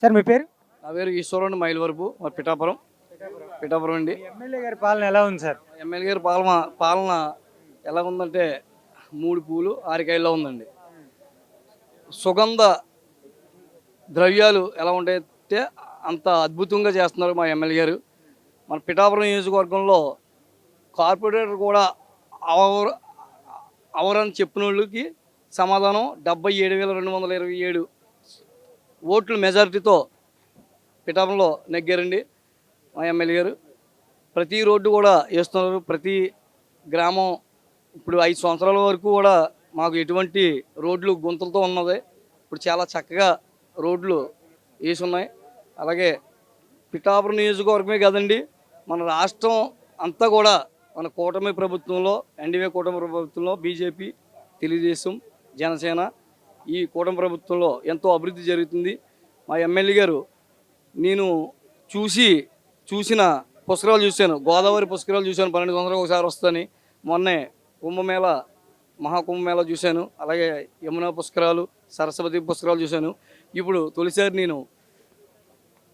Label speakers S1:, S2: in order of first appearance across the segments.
S1: Sir మీ పేరు?
S2: నా పేరు ఈశ్వరుడు మైలవరపు మా పిఠాపురం అండి.
S1: ఎమ్మెల్యే గారి పాలన ఎలా ఉంది సార్?
S2: ఎమ్మెల్యే గారి పాలన ఎలా ఉందంటే 3 పూలు 6 కాయల్లో ఉందండి. సుగంధ ద్రవ్యాలు ఎలా ఉంటాయంటే అంత అద్భుతంగా చేస్తున్నారు మా ఎమ్మెల్యే గారు. మన పిఠాపురం నియోజకవర్గంలో కార్పొరేటర్ కూడా అవరని చెప్పిన వాళ్ళకి సమాధానం 77,227 ఓట్ల మెజారిటీతో పిఠాపురంలో నెగ్గారండి మా ఎమ్మెల్యే గారు. ప్రతి రోడ్డు కూడా వేస్తున్నారు. ప్రతి గ్రామం ఇప్పుడు 5 సంవత్సరాల వరకు కూడా మాకు ఎటువంటి రోడ్లు గుంతలతో ఉన్నది ఇప్పుడు చాలా చక్కగా రోడ్లు వేసి ఉన్నాయి. అలాగే పిఠాపురం నియోజకవర్గమే కాదండి, మన రాష్ట్రం అంతా కూడా మన కూటమి ప్రభుత్వంలో, ఎన్డీఏ కూటమి ప్రభుత్వంలో బీజేపీ, తెలుగుదేశం, జనసేన ఈ కూటమి ప్రభుత్వంలో ఎంతో అభివృద్ధి జరుగుతుంది. మా ఎమ్మెల్యే గారు నేను చూసిన పుష్కరాలు చూశాను. గోదావరి పుష్కరాలు చూశాను, 12 సంవత్సరాలు ఒకసారి వస్తాను. మొన్నే కుంభమేళ, మహాకుంభమేళ చూశాను. అలాగే యమునా పుష్కరాలు, సరస్వతి పుష్కరాలు చూశాను. ఇప్పుడు తొలిసారి నేను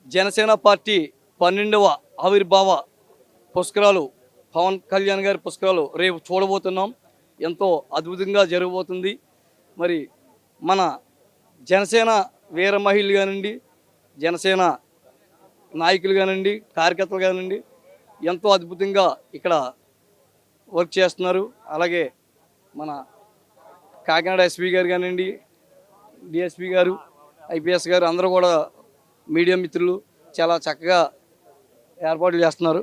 S2: జనసేన పార్టీ 12వ ఆవిర్భావ పుష్కరాలు, పవన్ కళ్యాణ్ గారి పుష్కరాలు రేపు చూడబోతున్నాం. ఎంతో అద్భుతంగా జరగబోతుంది. మరి మన జనసేన వీర మహిళలు కానివ్వండి, జనసేన నాయకులు కానివ్వండి, కార్యకర్తలు కానివ్వండి ఎంతో అద్భుతంగా ఇక్కడ వర్క్ చేస్తున్నారు. అలాగే మన కాకినాడ ఎస్పీ గారు కానివ్వండి, డిఎస్పీ గారు, ఐపీఎస్ గారు అందరూ కూడా మీడియా మిత్రులు చాలా చక్కగా ఏర్పాట్లు చేస్తున్నారు.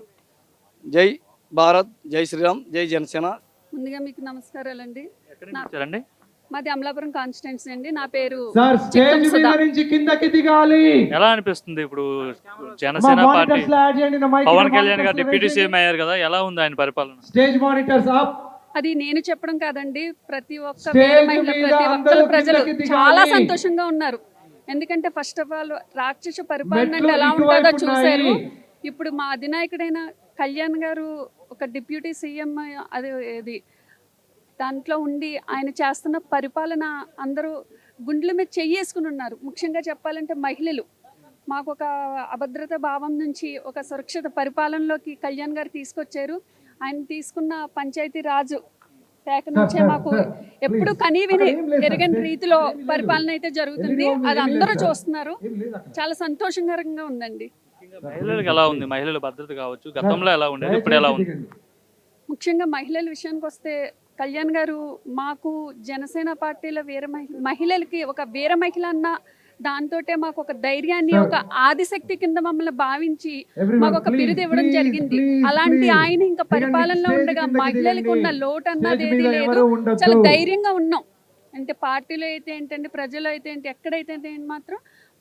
S2: జై భారత్, జై శ్రీరామ్, జై జనసేన.
S3: ముందుగా మీకు నమస్కారాలండి.
S4: వచ్చారండి
S3: మాది అమలాపురం కాన్స్టిట్యున్సీ అండి. నా పేరు
S4: ఎలా అనిపిస్తుంది ఇప్పుడు జనసేన పార్టీ పవన్ కళ్యాణ్ గారు డిప్యూటీ సీఎం అయ్యారు కదా, ఎలా ఉంది ఆయన పరిపాలన?
S3: అది నేను చెప్పడం కాదండి, ప్రతి ఒక్క వేరే మహిళ, ప్రతి ఒక్కరు ప్రజలు చాలా సంతోషంగా ఉన్నారు. ఎందుకంటే ఫస్ట్ ఆఫ్ ఆల్ రాక్షస పరిపాలన అంటే ఎలా ఉంటుందో చూశారు. ఇప్పుడు మా అధినాయకుడైన కళ్యాణ్ గారు ఒక డిప్యూటీ సీఎం అది దాంట్లో ఉండి ఆయన చేస్తున్న పరిపాలన అందరూ గుండెల మీద చెయ్యేసుకుని ఉన్నారు. ముఖ్యంగా చెప్పాలంటే మహిళలు మాకు ఒక అభద్రత భావం నుంచి ఒక సురక్షిత పరిపాలనలోకి కళ్యాణ్ గారు తీసుకొచ్చారు. ఆయన తీసుకున్న పంచాయతీ రాజు శాఖ నుంచే మాకు ఎప్పుడు కనీవిని ఎరగని రీతిలో పరిపాలన అయితే జరుగుతుంది. అది అందరూ చూస్తున్నారు. చాలా సంతోషకరంగా ఉందండి.
S4: మహిళలకు ఎలా ఉంది? మహిళల భద్రత కావచ్చు, గతంలో ఎలా ఉండేది, ఇప్పుడు ఎలా ఉంది?
S3: ముఖ్యంగా మహిళల విషయానికి వస్తే కళ్యాణ్ గారు మాకు జనసేన పార్టీలో మహిళలకి ఒక వీర మహిళ అన్న దాంతో మాకు ఒక ధైర్యాన్ని, ఒక ఆదిశక్తి కింద మమ్మల్ని భావించి మాకు ఒక బిరుదు ఇవ్వడం జరిగింది. అలాంటి ఆయన ఇంకా పరిపాలనలో ఉండగా మహిళలకు ఉన్న లోటు అన్నది ఏది లేదు. చాలా ధైర్యంగా ఉన్నాం. అంటే పార్టీలో అయితే ఏంటంటే, ప్రజలు అయితే ఏంటి, ఎక్కడైతే ఏంటి మాత్రం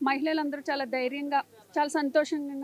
S3: మహిళలందరూ చాలా ధైర్యంగా, చాలా సంతోషంగా